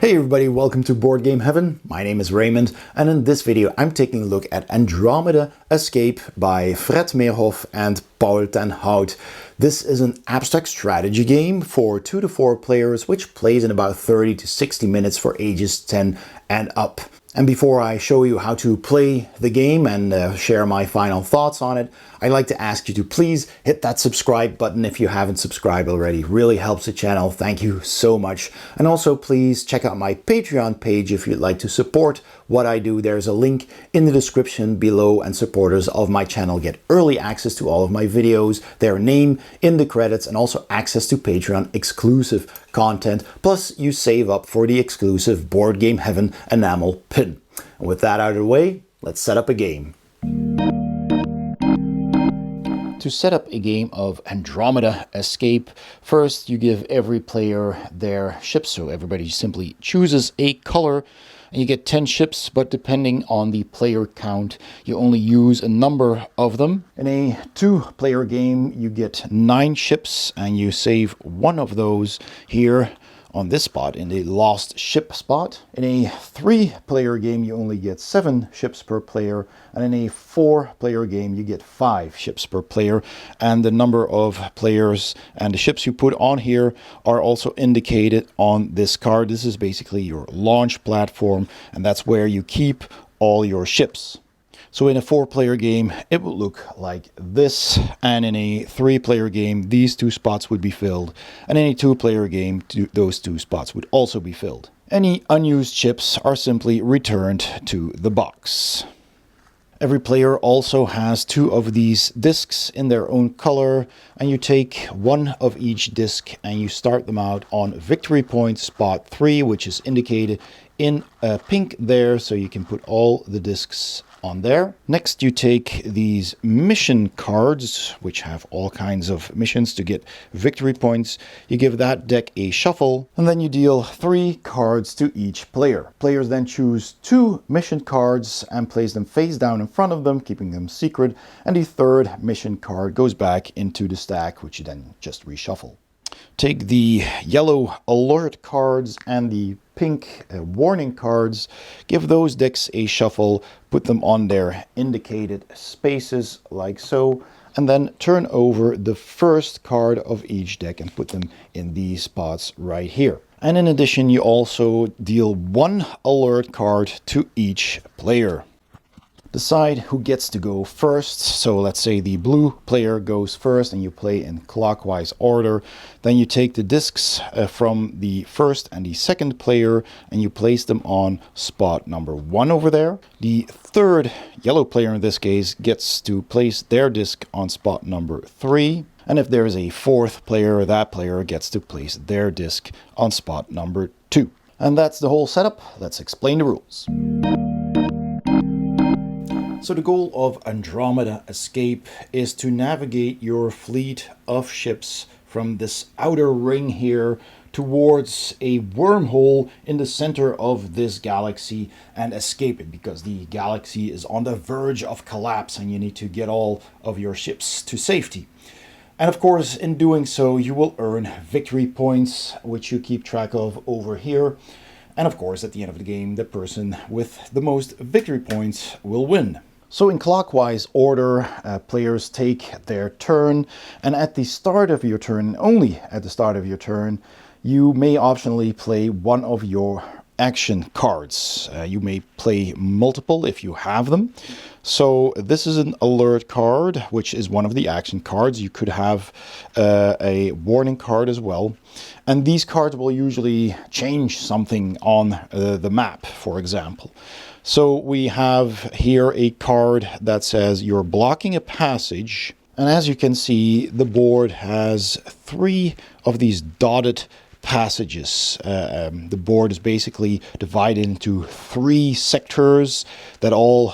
Hey everybody, welcome to Board Game Heaven. My name is Raymond, and in this video I'm taking a look at Andromeda Escape by Fred Meerhoff and Paul ten Hout. This is an abstract strategy game for 2 to 4 players, which plays in about 30 to 60 minutes for ages 10 and up. And before I show you how to play the game and share my final thoughts on it, I'd like to ask you to please hit that subscribe button if you haven't subscribed already. It really helps the channel. Thank you so much. And also please check out my Patreon page if you'd like to support what I do. There's a link in the description below, and supporters of my channel get early access to all of my videos, their name in the credits, and also access to Patreon exclusive content. Plus you save up for the exclusive Board Game Heaven enamel pin. And with that out of the way, let's set up a game. To set up a game of Andromeda Escape, first you give every player their ships. So everybody simply chooses a color and you get 10 ships, but depending on the player count, you only use a number of them. In a 2-player game, you get 9 ships and you save one of those here on this spot, in the lost ship spot. In a 3-player game, you only get 7 ships per player, and in a 4-player game, you get 5 ships per player. And the number of players and the ships you put on here are also indicated on this card. This is basically your launch platform, and that's where you keep all your ships. So in a 4-player game, it would look like this, and in a 3-player game, these 2 spots would be filled, and in a 2-player game, those 2 spots would also be filled. Any unused chips are simply returned to the box. Every player also has 2 of these discs in their own color, and you take 1 of each disc and you start them out on victory point spot 3, which is indicated in pink there, so you can put all the discs on there. Next you take these mission cards, which have all kinds of missions to get victory points. You give that deck a shuffle, and then you deal 3 cards to each player. Players then choose 2 mission cards and place them face down in front of them, keeping them secret, and the 3rd mission card goes back into the stack, which you then just reshuffle. Take the yellow alert cards and the pink warning cards, give those decks a shuffle, put them on their indicated spaces like so, and then turn over the first card of each deck and put them in these spots right here. And in addition, you also deal 1 alert card to each player. Decide who gets to go first. So let's say the blue player goes first and you play in clockwise order. Then you take the discs from the first and the second player and you place them on spot number 1 over there. The 3rd yellow player in this case gets to place their disc on spot number 3. And if there is a 4th player, that player gets to place their disc on spot number 2. And that's the whole setup. Let's explain the rules. So the goal of Andromeda Escape is to navigate your fleet of ships from this outer ring here towards a wormhole in the center of this galaxy and escape it, because the galaxy is on the verge of collapse and you need to get all of your ships to safety. And of course, in doing so, you will earn victory points, which you keep track of over here. And of course, at the end of the game, the person with the most victory points will win. So in clockwise order, players take their turn, and at the start of your turn, only at the start of your turn, you may optionally play 1 of your action cards. You may play multiple if you have them. So this is an alert card, which is one of the action cards. You could have a warning card as well. And these cards will usually change something on the map, for example. So we have here a card that says you're blocking a passage. And as you can see, the board has 3 of these dotted passages. The board is basically divided into 3 sectors that all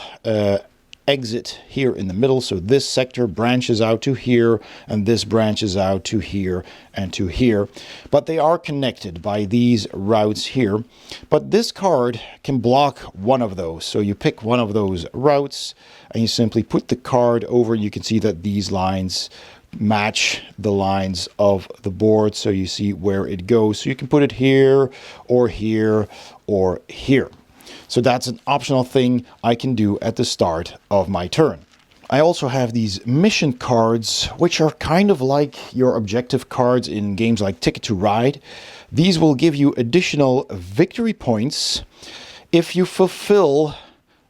exit here in the middle. So this sector branches out to here, and this branches out to here and to here. But they are connected by these routes here. But this card can block one of those. So you pick one of those routes and you simply put the card over. You can see that these lines match the lines of the board so you see where it goes. So you can put it here or here or here. So that's an optional thing I can do at the start of my turn. I also have these mission cards, which are kind of like your objective cards in games like Ticket to Ride. These will give you additional victory points if you fulfill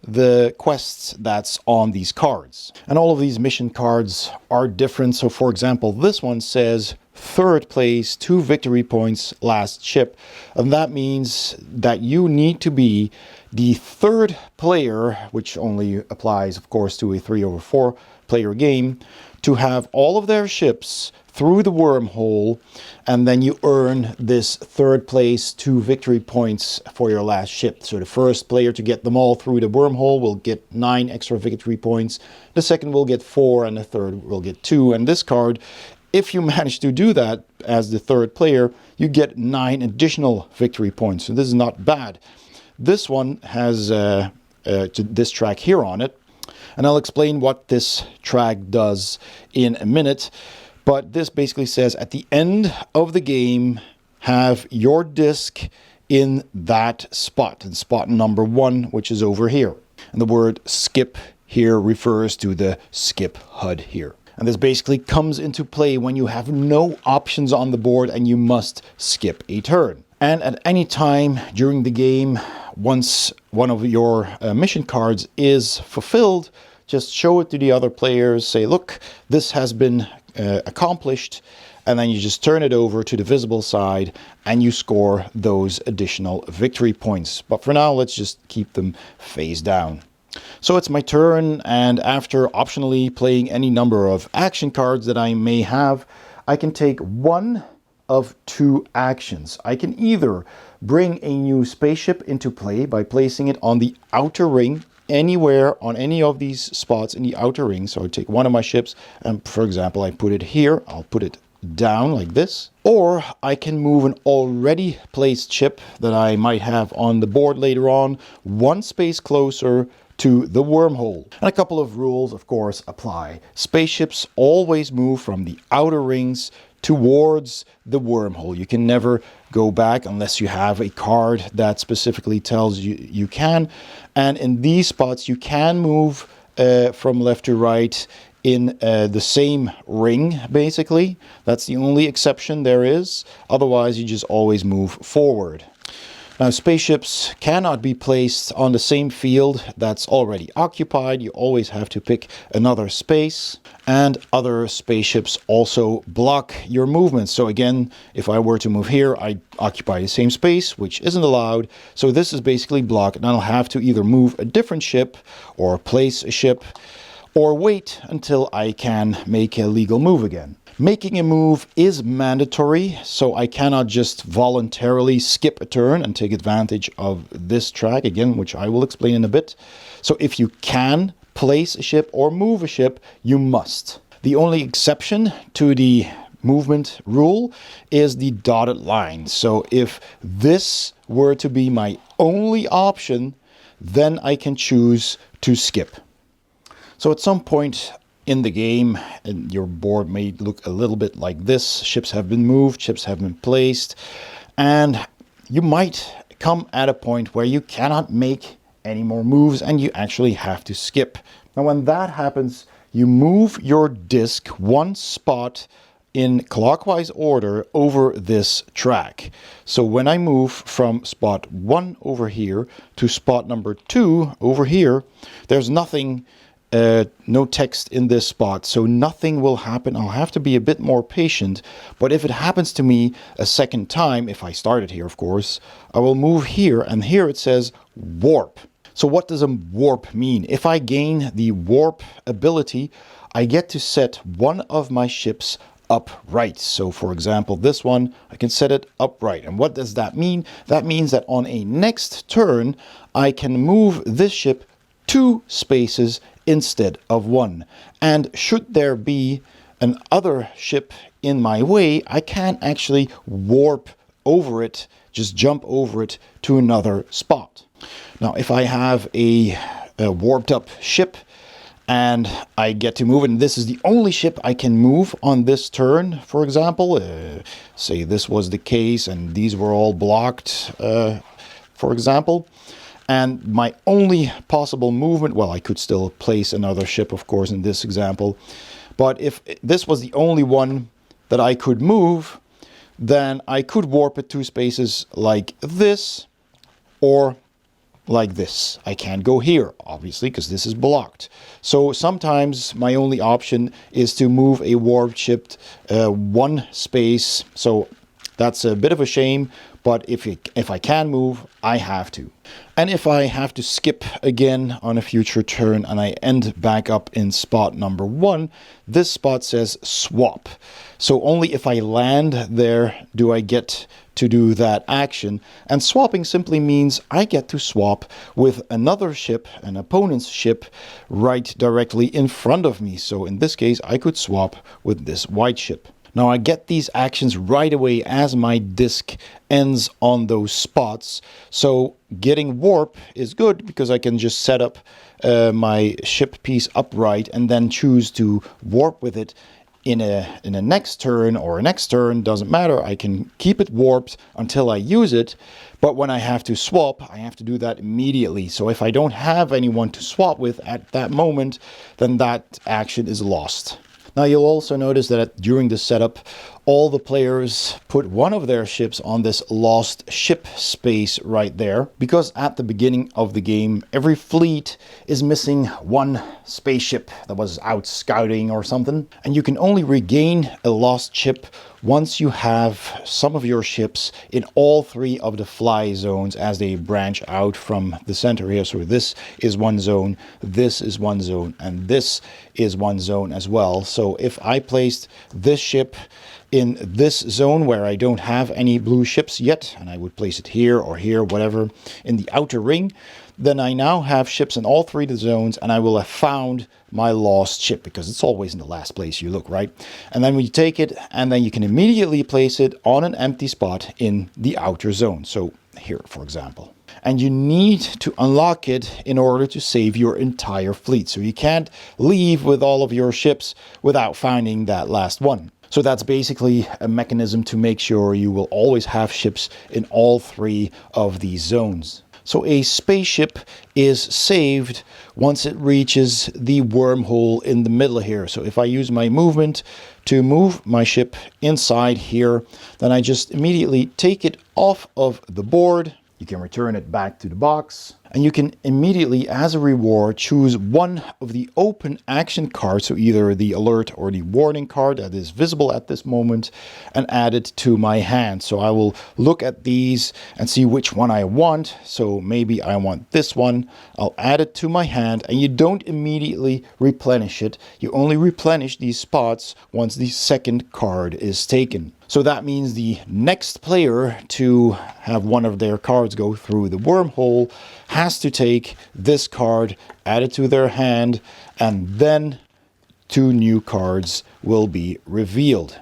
the quests that's on these cards. And all of these mission cards are different. So for example, this one says 3rd place, 2 victory points, last ship. And that means that you need to be the 3rd player, which only applies, of course, to a 3/4 player game, to have all of their ships through the wormhole, and then you earn this 3rd place, 2 victory points for your last ship. So the first player to get them all through the wormhole will get 9 extra victory points, the second will get 4, and the third will get 2. And this card, if you manage to do that as the 3rd player, you get 9 additional victory points. So this is not bad. This one has this track here on it, and I'll explain what this track does in a minute. But this basically says at the end of the game, have your disc in that spot, in spot number 1, which is over here. And the word skip here refers to the skip HUD here. And this basically comes into play when you have no options on the board and you must skip a turn. And at any time during the game, once one of your mission cards is fulfilled, just show it to the other players, say, look, this has been accomplished, and then you just turn it over to the visible side and you score those additional victory points. But for now, let's just keep them face down. So it's my turn, and after optionally playing any number of action cards that I may have, I can take one of 2 actions. I can either bring a new spaceship into play by placing it on the outer ring, anywhere on any of these spots in the outer ring. So I take one of my ships and, for example, I put it here. I'll put it down like this. Or I can move an already placed ship that I might have on the board later on 1 space closer to the wormhole. And a couple of rules, of course, apply. Spaceships always move from the outer rings towards the wormhole. You can never go back unless you have a card that specifically tells you you can. And in these spots, you can move from left to right in the same ring, basically. That's the only exception there is. Otherwise, you just always move forward. Now, spaceships cannot be placed on the same field that's already occupied. You always have to pick another space. And other spaceships also block your movement. So again, if I were to move here, I occupy the same space, which isn't allowed. So this is basically blocked, and I'll have to either move a different ship or place a ship or wait until I can make a legal move again. Making a move is mandatory, so I cannot just voluntarily skip a turn and take advantage of this track again, which I will explain in a bit. So if you can place a ship or move a ship, you must. The only exception to the movement rule is the dotted line. So if this were to be my only option, then I can choose to skip. So at some point in the game, and your board may look a little bit like this. Ships have been moved, ships have been placed, and you might come at a point where you cannot make any more moves and you actually have to skip. Now when that happens, you move your disc 1 spot in clockwise order over this track. So when I move from spot 1 over here to spot number 2 over here, there's nothing, no text in this spot, so nothing will happen. I'll have to be a bit more patient, but if it happens to me a second time, if I started here, of course, I will move here, and here it says warp. So what does a warp mean? If I gain the warp ability, I get to set one of my ships upright. So for example, this one, I can set it upright. And what does that mean? That means that on a next turn, I can move this ship 2 spaces instead of 1. And should there be an other ship in my way, I can actually warp over it, just jump over it to another spot. Now, if I have a warped up ship and I get to move it. And this is the only ship I can move on this turn, for example. Say this was the case and these were all blocked, for example. And my only possible movement, well, I could still place another ship, of course, in this example. But if this was the only one that I could move, then I could warp it 2 spaces like this or like this. I can't go here, obviously, because this is blocked. So sometimes my only option is to move a warped ship 1 space. So that's a bit of a shame, but if I can move, I have to. And if I have to skip again on a future turn and I end back up in spot number 1, this spot says swap. So only if I land there do I get to do that action. And swapping simply means I get to swap with another ship, an opponent's ship, right directly in front of me. So in this case, I could swap with this white ship. Now I get these actions right away as my disc ends on those spots. So getting warp is good because I can just set up my ship piece upright and then choose to warp with it in a next turn or a next turn, doesn't matter. I can keep it warped until I use it. But when I have to swap, I have to do that immediately. So if I don't have anyone to swap with at that moment, then that action is lost. Now you'll also notice that during the setup, all the players put one of their ships on this lost ship space right there, because at the beginning of the game, every fleet is missing one spaceship that was out scouting or something. And you can only regain a lost ship once you have some of your ships in all 3 of the fly zones as they branch out from the center here. So this is one zone, this is one zone, and this is one zone as well. So if I placed this ship in this zone where I don't have any blue ships yet, and I would place it here or here, whatever, in the outer ring, then I now have ships in all 3 of the zones, and I will have found my lost ship, because it's always in the last place you look, right? And then we take it, and then you can immediately place it on an empty spot in the outer zone. So here, for example. And you need to unlock it in order to save your entire fleet. So you can't leave with all of your ships without finding that last one. So that's basically a mechanism to make sure you will always have ships in all 3 of these zones. So a spaceship is saved once it reaches the wormhole in the middle here. So if I use my movement to move my ship inside here, then I just immediately take it off of the board. You can return it back to the box. And you can immediately, as a reward, choose one of the open action cards, so either the alert or the warning card that is visible at this moment, and add it to my hand. So I will look at these and see which one I want. So maybe I want this one. I'll add it to my hand, and you don't immediately replenish it. You only replenish these spots once the second card is taken. So that means the next player to have one of their cards go through the wormhole has to take this card, add it to their hand, and then 2 new cards will be revealed.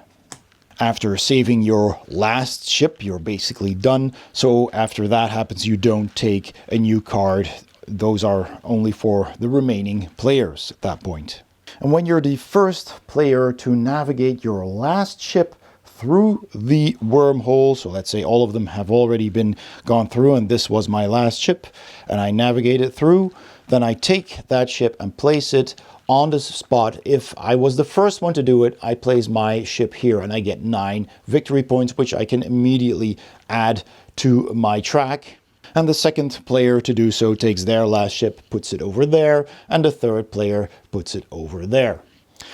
After saving your last ship, you're basically done. So after that happens, you don't take a new card. Those are only for the remaining players at that point. And when you're the first player to navigate your last ship through the wormhole, so let's say all of them have already been gone through and this was my last ship and I navigated through, then I take that ship and place it on the spot. If I was the first one to do it, I place my ship here and I get 9 victory points, which I can immediately add to my track. And the second player to do so takes their last ship, puts it over there, and the third player puts it over there.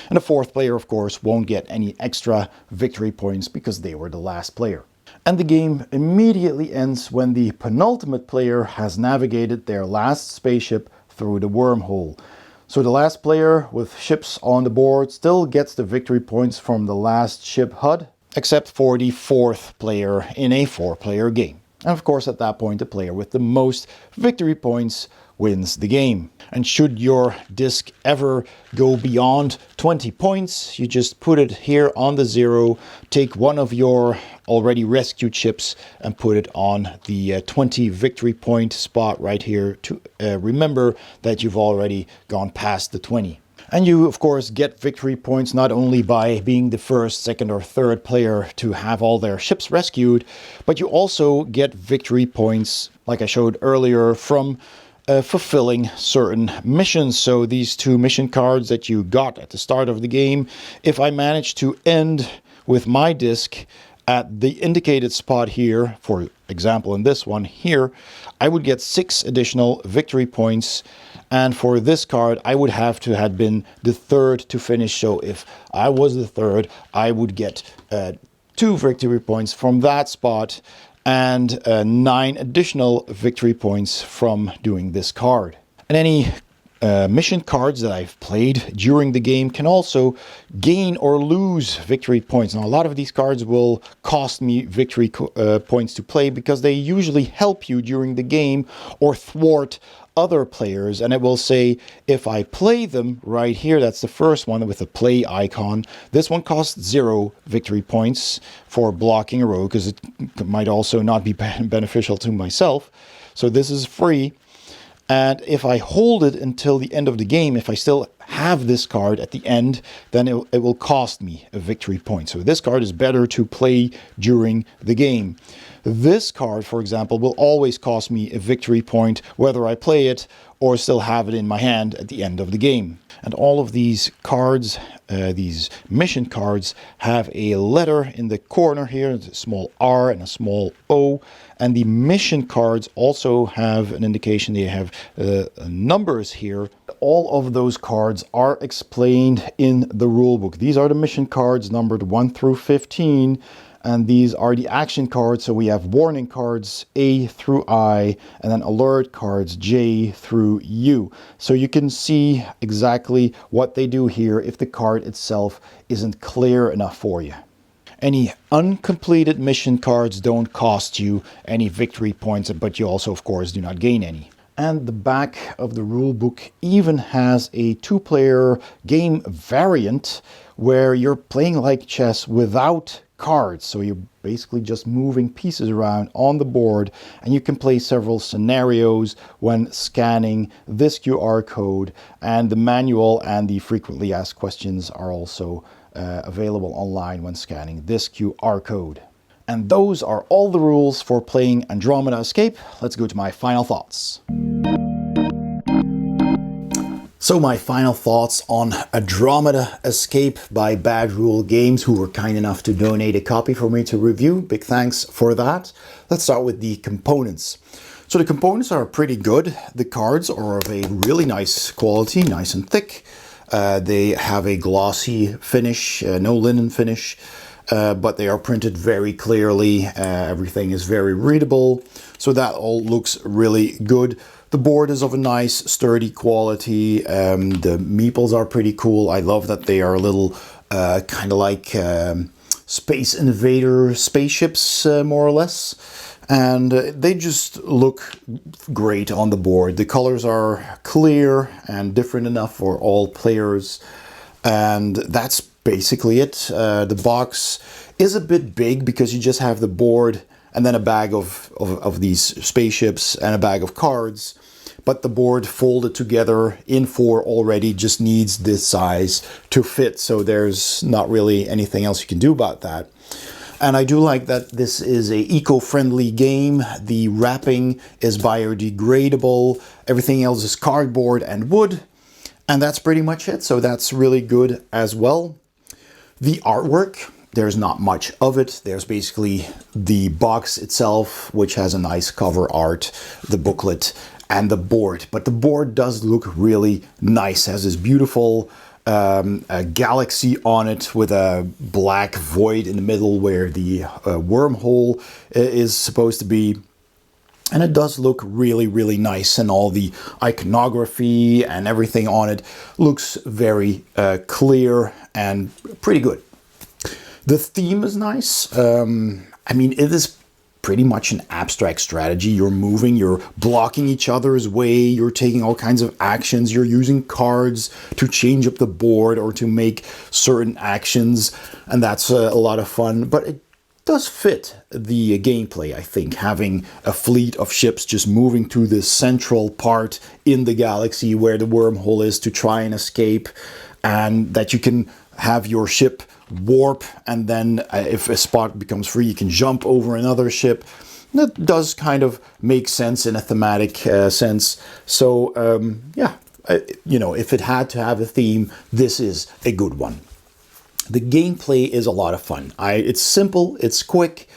And the fourth player, of course, won't get any extra victory points because they were the last player. And the game immediately ends when the penultimate player has navigated their last spaceship through the wormhole. So the last player with ships on the board still gets the victory points from the last ship HUD, except for the 4th player in a 4-player game. And of course, at that point, the player with the most victory points wins the game. And should your disc ever go beyond 20 points, you just put it here on the 0, take one of your already rescued ships and put it on the 20 victory point spot right here to remember that you've already gone past the 20. And you, of course, get victory points not only by being the first, second, or third player to have all their ships rescued, but you also get victory points, like I showed earlier, from fulfilling certain missions. So these 2 mission cards that you got at the start of the game, if I manage to end with my disc at the indicated spot here, for example in this one here, I would get 6 additional victory points. And for this card, I would have to have been the third to finish. So if I was the third, I would get 2 victory points from that spot and 9 additional victory points from doing this card. And any mission cards that I've played during the game can also gain or lose victory points. Now, a lot of these cards will cost me victory points to play because they usually help you during the game or thwart other players, and it will say if I play them right here, that's the first one with the play icon. This one costs 0 victory points for blocking a row because it might also not be beneficial to myself. So this is free. And if I hold it until the end of the game, if I still have this card at the end, then it will cost me a victory point. So this card is better to play during the game. This card, for example, will always cost me a victory point, whether I play it or still have it in my hand at the end of the game. And all of these cards, these mission cards, have a letter in the corner here, a small R and a small O. And the mission cards also have an indication. They have numbers here. All of those cards are explained in the rulebook. These are the mission cards numbered 1 through 15. And these are the action cards. So we have warning cards A through I, and then alert cards J through U. So you can see exactly what they do here if the card itself isn't clear enough for you. Any uncompleted mission cards don't cost you any victory points, but you also, of course, do not gain any. And the back of the rulebook even has a 2-player game variant where you're playing like chess without cards. So you're basically just moving pieces around on the board, and you can play several scenarios when scanning this QR code, and the manual and the frequently asked questions are also available online when scanning this QR code. And those are all the rules for playing Andromeda Escape. Let's go to my final thoughts. So my final thoughts on Andromeda Escape by Bad Rule Games, who were kind enough to donate a copy for me to review. Big thanks for that. Let's start with the components. So the components are pretty good. The cards are of a really nice quality, nice and thick. They have a glossy finish, no linen finish, but they are printed very clearly. Everything is very readable. So that all looks really good. The board is of a nice, sturdy quality. The meeples are pretty cool. I love that they are a little kind of like Space Invader spaceships, more or less. And they just look great on the board. The colors are clear and different enough for all players. And that's basically it. The box is a bit big because you just have the board and then a bag of these spaceships and a bag of cards. But the board folded together in 4 already just needs this size to fit. So there's not really anything else you can do about that. And I do like that this is a eco-friendly game. The wrapping is biodegradable. Everything else is cardboard and wood. And that's pretty much it. So that's really good as well. The artwork, there's not much of it. There's basically the box itself, which has a nice cover art, the booklet, and the board. But the board does look really nice. It has this beautiful a galaxy on it with a black void in the middle where the wormhole is supposed to be. And it does look really, really nice. And all the iconography and everything on it looks very clear and pretty good. The theme is nice. I mean, it is pretty much an abstract strategy. You're moving, you're blocking each other's way, you're taking all kinds of actions, you're using cards to change up the board or to make certain actions, and that's a lot of fun. But it does fit the gameplay, I think, having a fleet of ships just moving to the central part in the galaxy where the wormhole is to try and escape, and that you can have your ship warp, and then if a spot becomes free, you can jump over another ship. That does kind of make sense in a thematic sense. So, yeah, you know, if it had to have a theme, this is a good one. The gameplay is a lot of fun. It's simple, it's quick,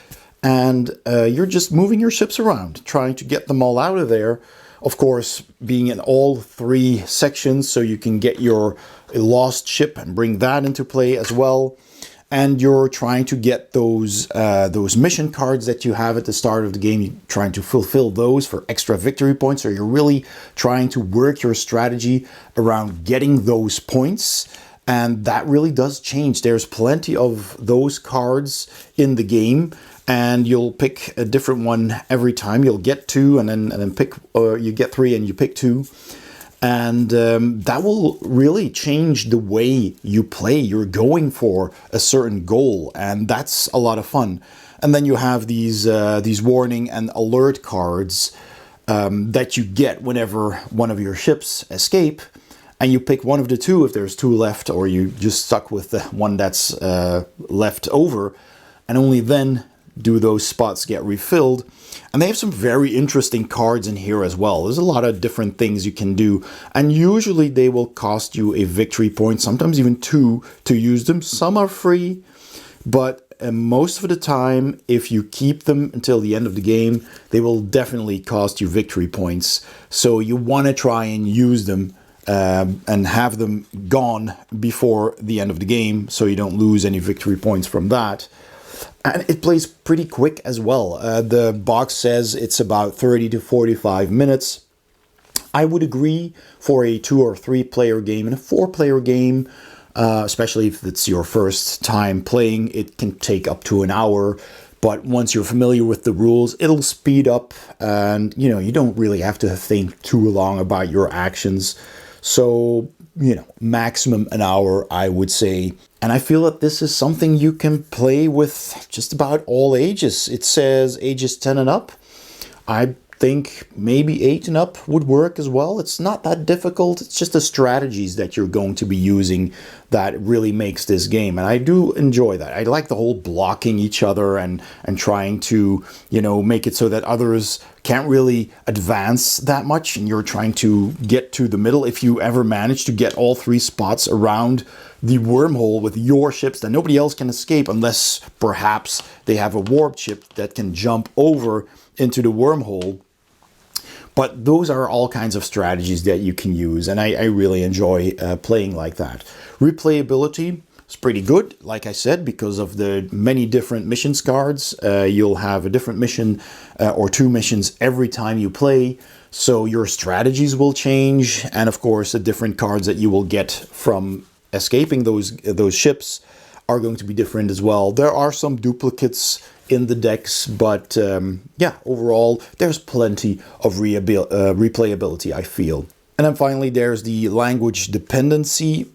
and you're just moving your ships around, trying to get them all out of there. Of course, being in all 3 sections, so you can get your lost ship and bring that into play as well. And you're trying to get those mission cards that you have at the start of the game. You're trying to fulfill those for extra victory points. So you're really trying to work your strategy around getting those points. And that really does change. There's plenty of those cards in the game, and you'll pick a different one every time. You'll get 2 and then pick, or you get 3 and you pick 2. And that will really change the way you play. You're going for a certain goal, and that's a lot of fun. And then you have these warning and alert cards that you get whenever one of your ships escape. And you pick one of the 2 if there's 2 left, or you just stuck with the one that's left over. And only then do those spots get refilled. And they have some very interesting cards in here as well. There's a lot of different things you can do. And usually they will cost you a victory point, sometimes even 2 to use them. Some are free, but most of the time, if you keep them until the end of the game, they will definitely cost you victory points. So you want to try and use them and have them gone before the end of the game, so you don't lose any victory points from that. And it plays pretty quick as well. The box says it's about 30 to 45 minutes. I would agree for a 2 or 3 player game. And a 4 player game, especially if it's your first time playing, it can take up to an hour. But once you're familiar with the rules, it'll speed up, and you know, you don't really have to think too long about your actions. So, you know, maximum an hour, I would say. And I feel that this is something you can play with just about all ages. It says ages 10 and up. I think maybe 8 and up would work as well. It's not that difficult. It's just the strategies that you're going to be using that really makes this game. And I do enjoy that. I like the whole blocking each other and trying to, you know, make it so that others can't really advance that much, and you're trying to get to the middle. If you ever manage to get all 3 spots around the wormhole with your ships, then nobody else can escape unless perhaps they have a warp ship that can jump over into the wormhole. But those are all kinds of strategies that you can use, and I really enjoy playing like that. Replayability is pretty good, like I said, because of the many different missions cards. You'll have a different mission or 2 missions every time you play, so your strategies will change, and of course the different cards that you will get from escaping those ships are going to be different as well. There are some duplicates in the decks, but yeah, overall there's plenty of replayability, I feel. And then finally there's the language dependency.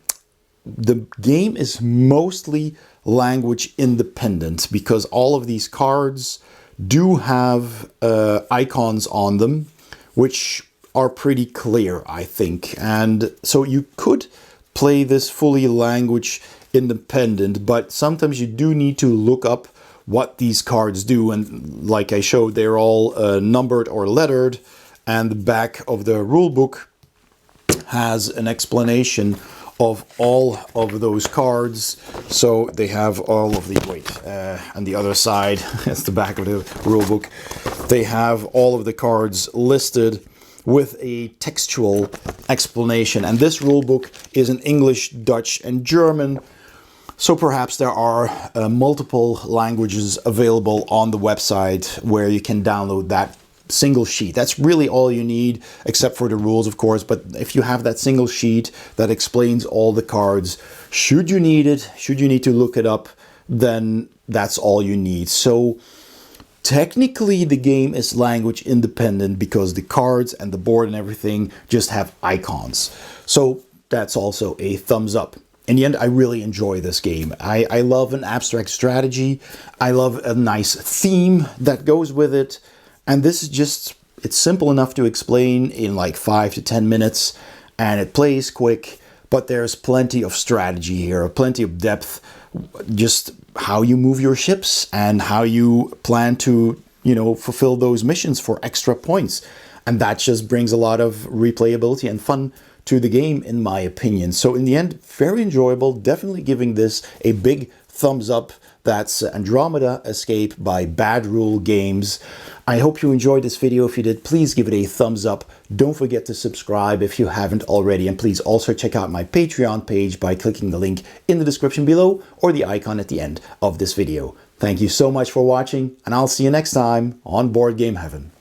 The game is mostly language independent because all of these cards do have icons on them, which are pretty clear, I think. And so you could play this fully language independent, but sometimes you do need to look up what these cards do. And like I showed, they're all numbered or lettered, and the back of the rule book has an explanation of all of those cards. So they have all of the, on the other side, that's the back of the rule book, they have all of the cards listed with a textual explanation. And this rule book is in English, Dutch, and German. So perhaps there are multiple languages available on the website where you can download that single sheet. That's really all you need, except for the rules, of course. But if you have that single sheet that explains all the cards, should you need it, should you need to look it up, then that's all you need. So technically the game is language independent because the cards and the board and everything just have icons. So that's also a thumbs up. in the end, I really enjoy this game. I love an abstract strategy. I love a nice theme that goes with it. And this is just, it's simple enough to explain in like 5 to 10 minutes. And it plays quick, but there's plenty of strategy here, plenty of depth. Just how you move your ships and how you plan to, you know, fulfill those missions for extra points. And that just brings a lot of replayability and fun to the game, in my opinion. So in the end, very enjoyable. Definitely giving this a big thumbs up. That's Andromeda Escape by Bad Rule Games. I hope you enjoyed this video. If you did, please give it a thumbs up. Don't forget to subscribe if you haven't already. And please also check out my Patreon page by clicking the link in the description below or the icon at the end of this video. Thank you so much for watching, and I'll see you next time on Board Game Heaven.